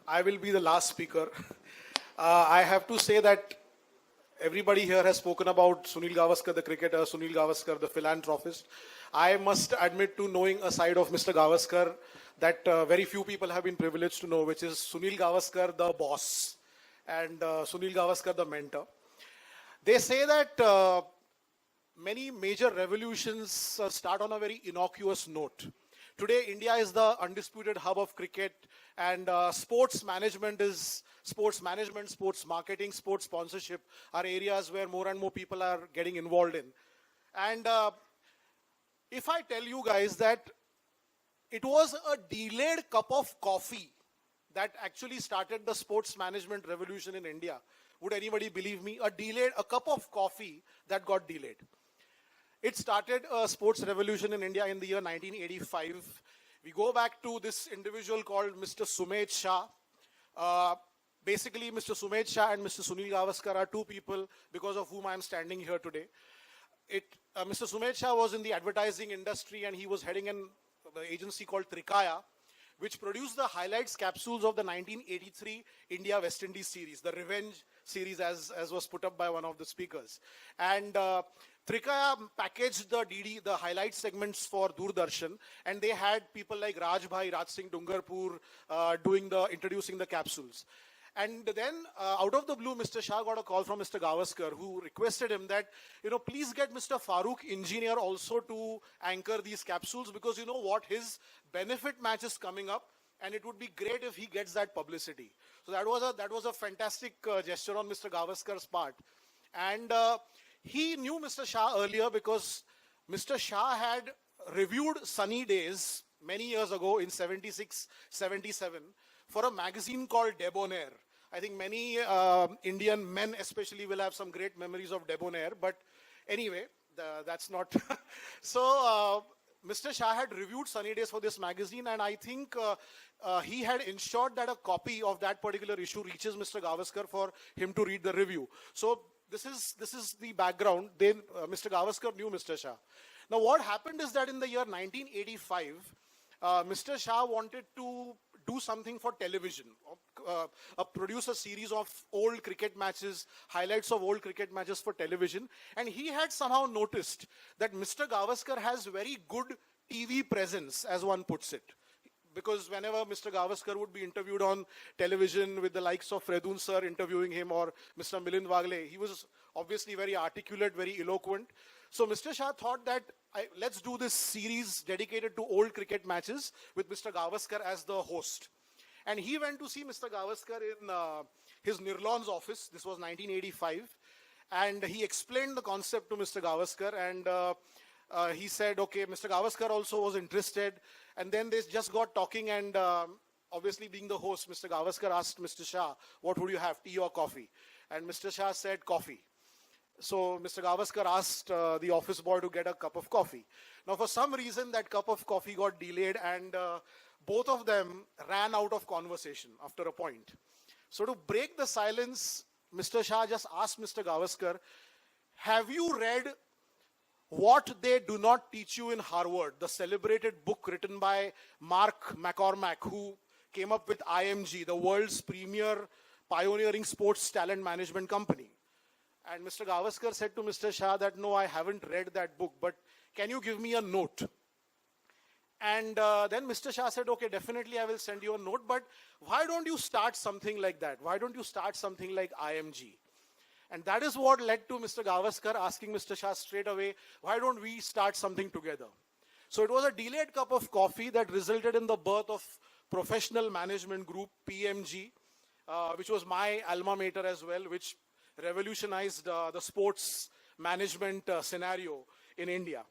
I will be the last speaker. I have to say that everybody here has spoken about Sunil Gavaskar, the cricketer, Sunil Gavaskar, the philanthropist. I must admit to knowing a side of Mr. Gavaskar that very few people have been privileged to know, which is Sunil Gavaskar, the boss, and Sunil Gavaskar, the mentor. They say that many major revolutions start on a very innocuous note. Today, India is the undisputed hub of cricket, and sports management, sports marketing, sports sponsorship are areas where more and more people are getting involved in. And if I tell you guys that it was a delayed cup of coffee that actually started the sports management revolution in India, would anybody believe me? A cup of coffee that got delayed. It started a sports revolution in India in the year 1985. We go back to this individual called Mr. Sumed Shah. Basically, Mr. Sumed Shah and Mr. Sunil Gavaskar are two people because of whom I am standing here today. Mr. Sumed Shah was in the advertising industry and he was heading the agency called Trikaya, which produced the highlights capsules of the 1983 India-West Indies series, the Revenge series as was put up by one of the speakers. And Trikaya packaged the highlight segments for Doordarshan, and they had people like Raj Singh Dungarpur introducing the capsules. And then, out of the blue, Mr. Shah got a call from Mr. Gavaskar, who requested him that, please get Mr. Farooq Engineer also to anchor these capsules, because you know what, his benefit match is coming up, and it would be great if he gets that publicity. So that was a fantastic gesture on Mr. Gavaskar's part. And he knew Mr. Shah earlier because Mr. Shah had reviewed Sunny Days many years ago in 76, 77 for a magazine called Debonair. I think many Indian men especially will have some great memories of Debonair, but anyway, that's not. So Mr. Shah had reviewed Sunny Days for this magazine, and I think he had ensured that a copy of that particular issue reaches Mr. Gavaskar for him to read the review. So this is the background. Then Mr. Gavaskar knew Mr. Shah. Now what happened is that in the year 1985, Mr. Shah wanted to do something for television, produce a series of old cricket matches, highlights of old cricket matches for television. And he had somehow noticed that Mr. Gavaskar has very good TV presence, as one puts it. Because whenever Mr. Gavaskar would be interviewed on television with the likes of Fredun sir interviewing him or Mr. Milind Wagle, he was obviously very articulate, very eloquent. So Mr. Shah thought that let's do this series dedicated to old cricket matches with Mr. Gavaskar as the host. And he went to see Mr. Gavaskar in his Nirlon's office. This was 1985. And he explained the concept to Mr. Gavaskar, and he said, okay, Mr. Gavaskar also was interested. And then they just got talking, and obviously being the host, Mr. Gavaskar asked Mr. Shah, what would you have, tea or coffee? And Mr. Shah said coffee. So Mr. Gavaskar asked the office boy to get a cup of coffee. Now for some reason that cup of coffee got delayed, and both of them ran out of conversation after a point. So to break the silence, Mr. Shah just asked Mr. Gavaskar, have you read What They Do Not Teach You in Harvard, the celebrated book written by Mark McCormack, who came up with IMG, the world's premier pioneering sports talent management company? And Mr. Gavaskar said to Mr. Shah that, no, I haven't read that book, but can you give me a note? And then Mr. Shah said, okay, definitely I will send you a note, but why don't you start something like that? Why don't you start something like IMG? And that is what led to Mr. Gavaskar asking Mr. Shah straight away, why don't we start something together? So it was a delayed cup of coffee that resulted in the birth of Professional Management Group, PMG, which was my alma mater as well, which revolutionized the sports management scenario in India.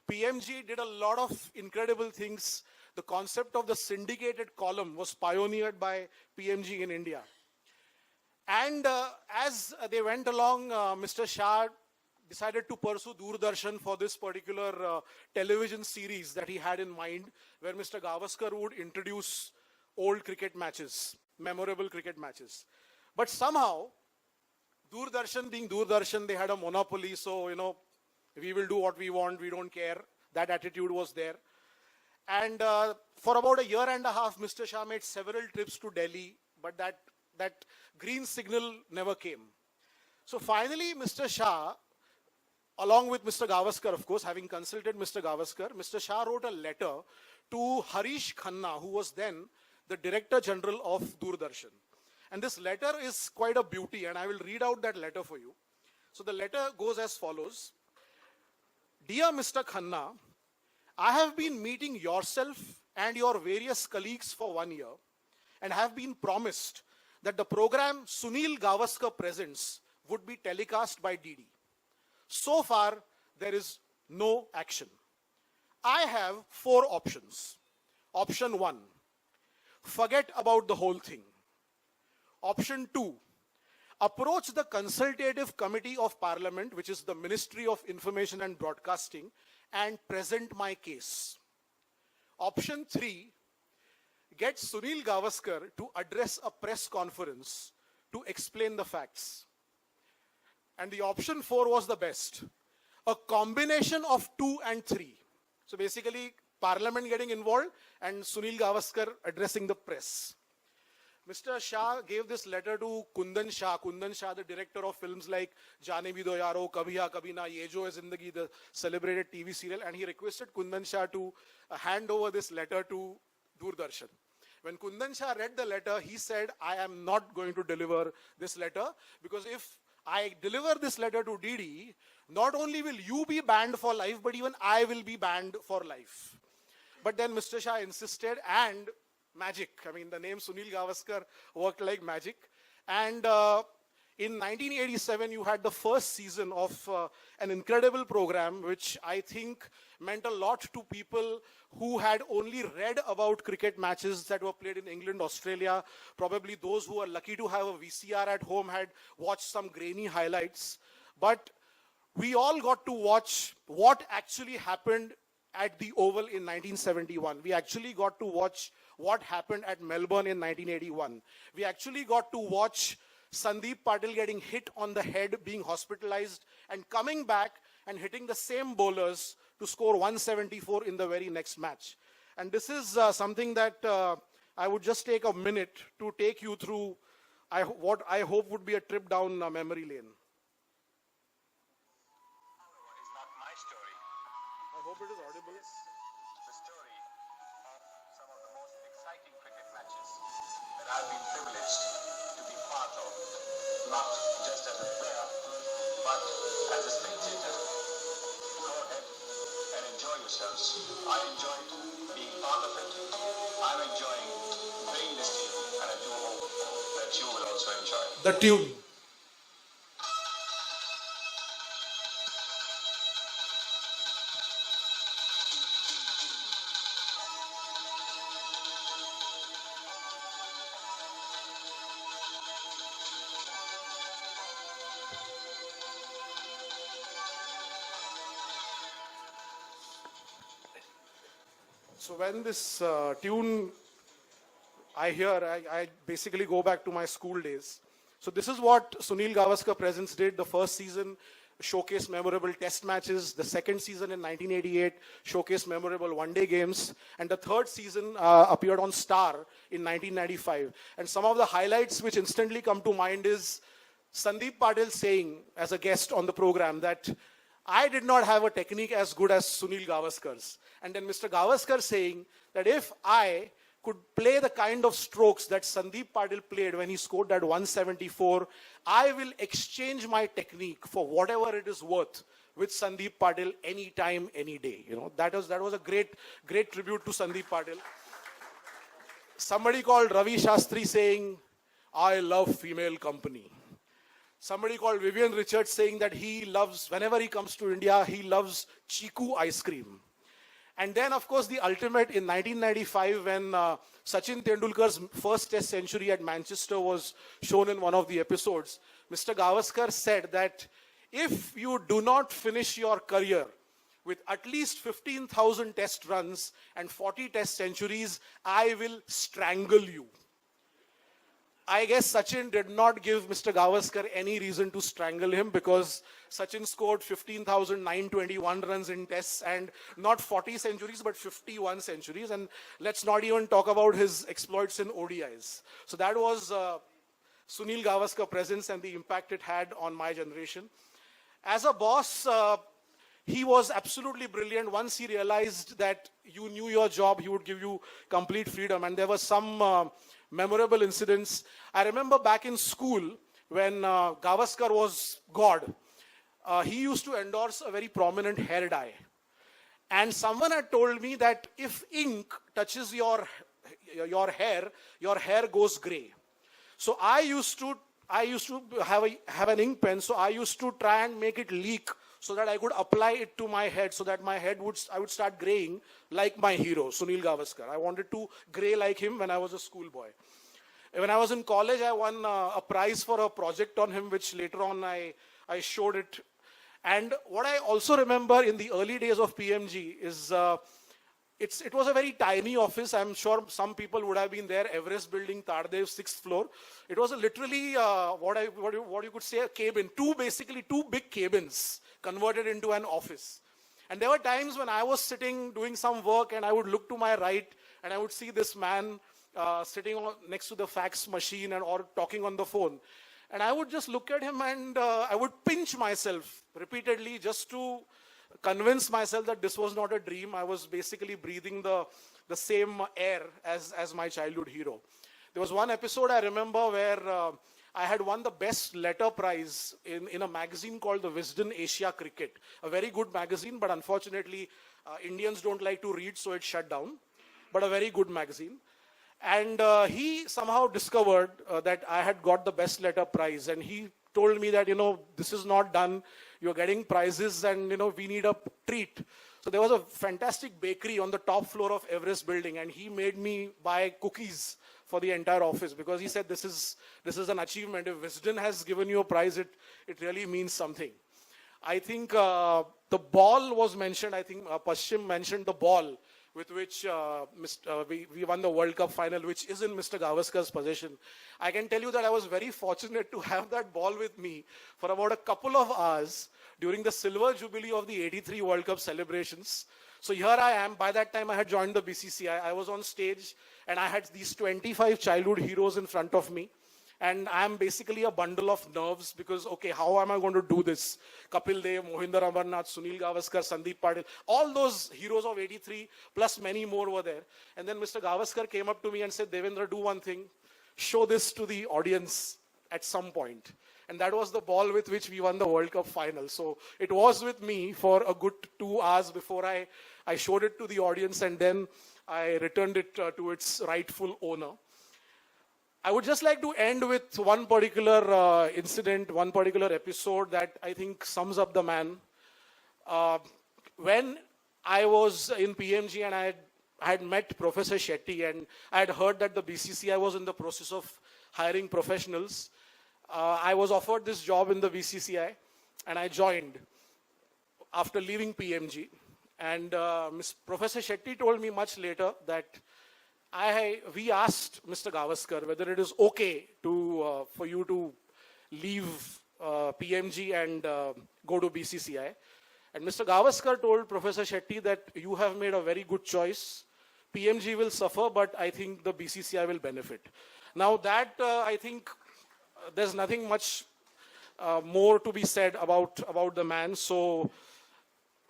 PMG did a lot of incredible things. The concept of the syndicated column was pioneered by PMG in India. And as they went along, Mr. Shah decided to pursue Doordarshan for this particular television series that he had in mind, where Mr. Gavaskar would introduce old cricket matches, memorable cricket matches. But somehow, Doordarshan being Doordarshan, they had a monopoly, so, we will do what we want, we don't care. That attitude was there. And for about a year and a half, Mr. Shah made several trips to Delhi, but that green signal never came. So finally, Mr. Shah, along with Mr. Gavaskar, of course, having consulted Mr. Gavaskar, Mr. Shah wrote a letter to Harish Khanna, who was then the Director General of Doordarshan. And this letter is quite a beauty, and I will read out that letter for you. So the letter goes as follows. Dear Mr. Khanna, I have been meeting yourself and your various colleagues for 1 year and have been promised that the program Sunil Gavaskar Presents would be telecast by DD. So far, there is no action. I have 4 options. Option 1, forget about the whole thing. Option 2, approach the Consultative Committee of Parliament, which is the Ministry of Information and Broadcasting, and present my case. Option 3, get Sunil Gavaskar to address a press conference to explain the facts. And the option 4 was the best. A combination of 2 and 3. So basically, Parliament getting involved and Sunil Gavaskar addressing the press. Mr. Shah gave this letter to Kundan Shah, the director of films like Jaane Bhi Do Yaro, Kabhi Ha Kabhi Na, Ye Jo Hai Zindagi, the celebrated TV serial, and he requested Kundan Shah to hand over this letter to Doordarshan. When Kundan Shah read the letter, he said, I am not going to deliver this letter, because if I deliver this letter to DD, not only will you be banned for life, but even I will be banned for life. But then Mr. Shah insisted, and magic. I mean, the name Sunil Gavaskar worked like magic. And in 1987, you had the first season of an incredible program, which I think meant a lot to people who had only read about cricket matches that were played in England, Australia. Probably those who were lucky to have a VCR at home had watched some grainy highlights. But we all got to watch what actually happened at the Oval in 1971. We actually got to watch what happened at Melbourne in 1981. We actually got to watch Sandeep Patil getting hit on the head, being hospitalized, and coming back and hitting the same bowlers to score 174 in the very next match. And this is something that I would just take a minute to take you through what I hope would be a trip down memory lane. It's not my story. I hope it is audible. It's the story of some of the most exciting cricket matches that I've been privileged to be part of, not just as a player, but as a spectator. Go ahead and enjoy yourselves. I enjoyed being part of it. I'm enjoying playing this game, and I do hope that you will also enjoy it. The tune. So when this tune I hear, I basically go back to my school days. So this is what Sunil Gavaskar Presents did. The first season showcased memorable test matches. The second season in 1988 showcased memorable one-day games. And the third season appeared on Star in 1995. And some of the highlights which instantly come to mind is Sandeep Patil saying as a guest on the program that I did not have a technique as good as Sunil Gavaskar's. And then Mr. Gavaskar saying that if I could play the kind of strokes that Sandeep Patil played when he scored that 174, I will exchange my technique for whatever it is worth with Sandeep Patil anytime, any day. You know, that was a great tribute to Sandeep Patil. Somebody called Ravi Shastri saying, I love female company. Somebody called Vivian Richards saying that he loves, whenever he comes to India, he loves Chiku ice cream. And then, of course, the ultimate in 1995 when Sachin Tendulkar's first test century at Manchester was shown in one of the episodes. Mr. Gavaskar said that if you do not finish your career with at least 15,000 test runs and 40 test centuries, I will strangle you. I guess Sachin did not give Mr. Gavaskar any reason to strangle him, because Sachin scored 15,921 runs in tests and not 40 centuries but 51 centuries. And let's not even talk about his exploits in ODIs. So that was Sunil Gavaskar presence and the impact it had on my generation. As a boss, he was absolutely brilliant. Once he realized that you knew your job, he would give you complete freedom. And there were some memorable incidents. I remember back in school when Gavaskar was God, he used to endorse a very prominent hair dye. And someone had told me that if ink touches your hair goes gray. So I used to have an ink pen, so I used to try and make it leak so that I could apply it to my head, so that my head I would start graying like my hero, Sunil Gavaskar. I wanted to gray like him when I was a schoolboy. When I was in college, I won a prize for a project on him, which later on I showed it. And what I also remember in the early days of PMG is it was a very tiny office. I'm sure some people would have been there. Everest Building, Tardev, 6th floor. It was literally what you could say a cabin. Two big cabins converted into an office. And there were times when I was sitting doing some work and I would look to my right and I would see this man sitting next to the fax machine or talking on the phone. And I would just look at him and I would pinch myself repeatedly just to convince myself that this was not a dream. I was basically breathing the same air as my childhood hero. There was one episode I remember where I had won the best letter prize in a magazine called the Wisden Asia Cricket. A very good magazine, but unfortunately Indians don't like to read, so it shut down. But a very good magazine. And he somehow discovered that I had got the best letter prize. And he told me that, this is not done. You're getting prizes and, we need a treat. So there was a fantastic bakery on the top floor of Everest Building. And he made me buy cookies for the entire office because he said, this is an achievement. If Wisden has given you a prize, it really means something. I think the ball was mentioned. I think Paschim mentioned the ball with which we won the World Cup final, which is in Mr. Gavaskar's possession. I can tell you that I was very fortunate to have that ball with me for about a couple of hours during the silver jubilee of the 83 World Cup celebrations. So here I am. By that time, I had joined the BCCI. I was on stage, and I had these 25 childhood heroes in front of me. And I'm basically a bundle of nerves because, okay, how am I going to do this? Kapil Dev, Mohinder Amarnath, Sunil Gavaskar, Sandeep Patil, all those heroes of 83, plus many more were there. And then Mr. Gavaskar came up to me and said, Devendra, do one thing. Show this to the audience at some point. And that was the ball with which we won the World Cup final. So it was with me for a good 2 hours before I showed it to the audience, and then I returned it to its rightful owner. I would just like to end with one particular incident, one particular episode that I think sums up the man. When I was in PMG and I had met Professor Shetty, and I had heard that the BCCI was in the process of hiring professionals, I was offered this job in the BCCI and I joined after leaving PMG. And Professor Shetty told me much later that we asked Mr. Gavaskar whether it is okay for you to leave PMG and go to BCCI. And Mr. Gavaskar told Professor Shetty that you have made a very good choice. PMG will suffer, but I think the BCCI will benefit. Now that I think there's nothing much more to be said about the man. So,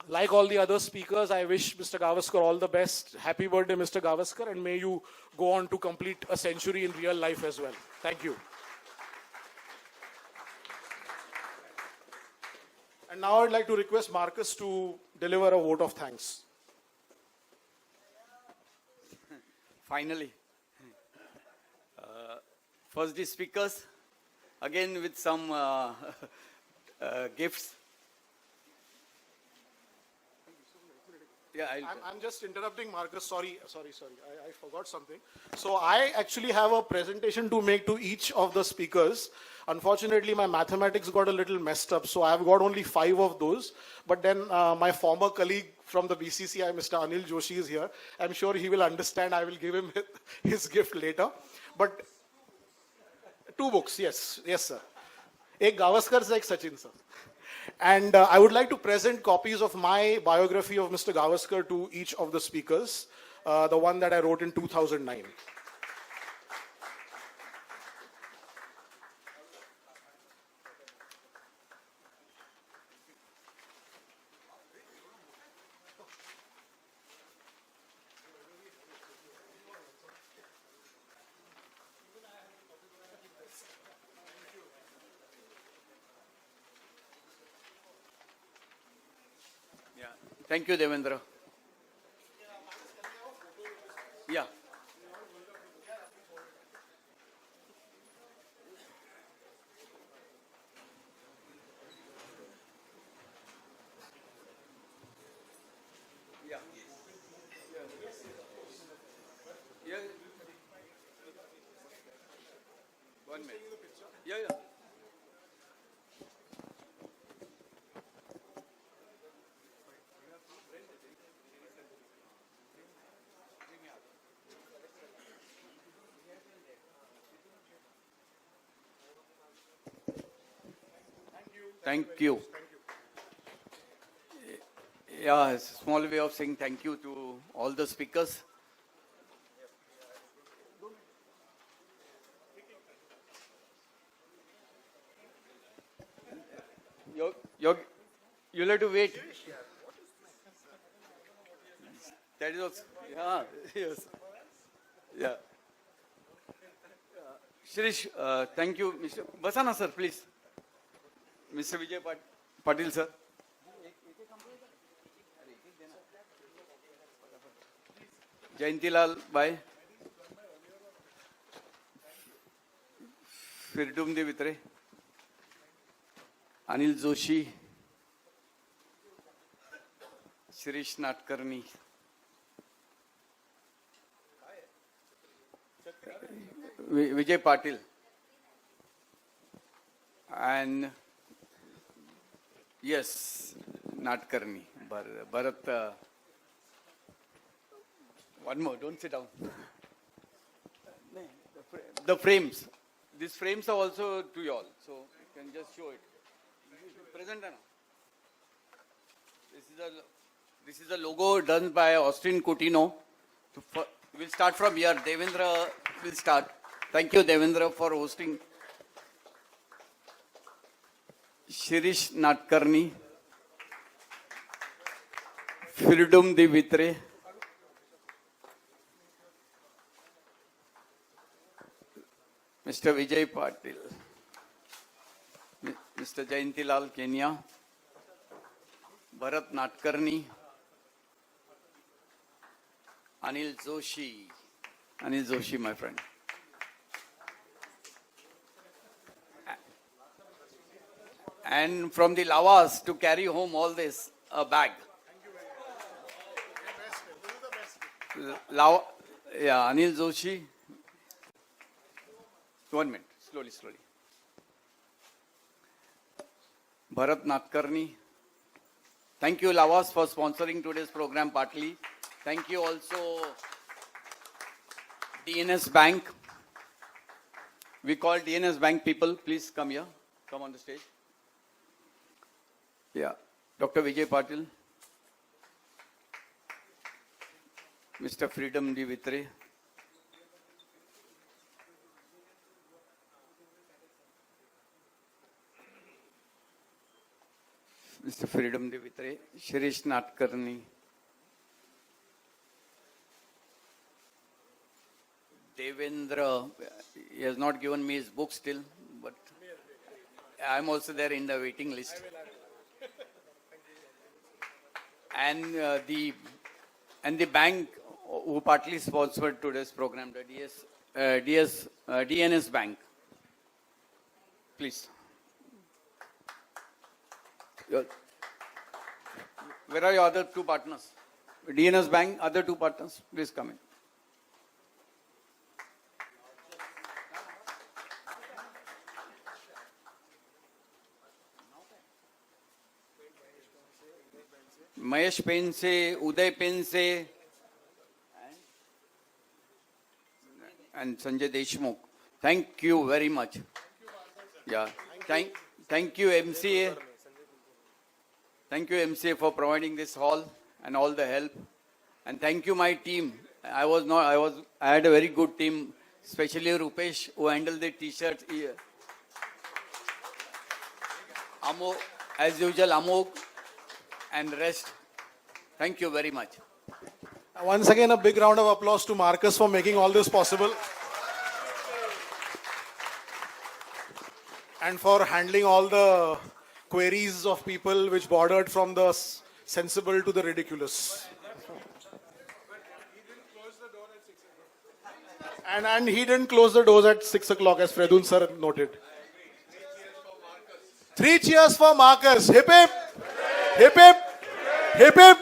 like all the other speakers, I wish Mr. Gavaskar all the best. Happy birthday, Mr. Gavaskar, and may you go on to complete a century in real life as well. Thank you. And now I'd like to request Marcus to deliver a vote of thanks. Finally. First the speakers, again with some gifts. Yeah, I'm just interrupting, Marcus. Sorry. I forgot something. So I actually have a presentation to make to each of the speakers. Unfortunately, my mathematics got a little messed up, so I've got only 5 of those. But then my former colleague from the BCCI, Mr. Anil Joshi, is here. I'm sure he will understand. I will give him his gift later. But Two books, yes, yes, sir. Ek Gavaskar, ek Sachin, sir. And I would like to present copies of my biography of Mr. Gavaskar to each of the speakers. The one that I wrote in 2009. Yeah. Thank you, Devendra. Yeah. Yeah. Yeah. 1 minute. Yeah, yeah. Thank you. Yeah, a small way of saying thank you to all the speakers. You'll have to wait. That is also, yeah, yes. Yeah. Shirish, thank you, Mr. Basana, sir, please. Mr. Vijay Patil, sir. Jayantilal Bhai. Fredun De Vitre. Anil Joshi. Shirish Nadkarni. Vijay Patil. And yes, Nadkarni. Bharat. One more, don't sit down. The frames. These frames are also to you all, so you can just show it. Present, Anna. This is a logo done by Austin Coutinho. We'll start from here. Devendra will start. Thank you, Devendra, for hosting. Shirish Nadkarni. Fredun De Vitre. Mr. Vijay Patil. Mr. Jayantilal Kenia. Bharat Nadkarni. Anil Joshi. Anil Joshi, my friend. And from the Lavas to carry home all this, a bag. Lava, yeah, Anil Joshi. 1 minute, slowly. Bharat Nadkarni. Thank you, Lavas, for sponsoring today's program partly. Thank you also, DNS Bank. We call DNS Bank people. Please come here. Come on the stage. Yeah. Dr. Vijay Patil. Mr. Fredun De Vitre. Mr. Fredun De Vitre. Shirish Nadkarni. Devendra, he has not given me his book still, but I'm also there in the waiting list. And the bank who partly sponsored today's program, the DNS Bank. Please. Where are your other two partners? DNS Bank, other two partners, please come in. Mahesh Pen se, Uday Pen se, and Sanjay Deshmukh. Thank you very much. Yeah. Thank you, MCA. Thank you, MCA, for providing this hall and all the help. And thank you, my team. I had a very good team, especially Rupesh, who handled the t-shirts. Amog, as usual, Amog and rest. Thank you very much. Once again, a big round of applause to Marcus for making all this possible. And for handling all the queries of people which bordered from the sensible to the ridiculous. And he didn't close the doors at 6 o'clock, as Fredun sir noted. 3 cheers for Marcus. Hip hip. Hip hip. Hip hip.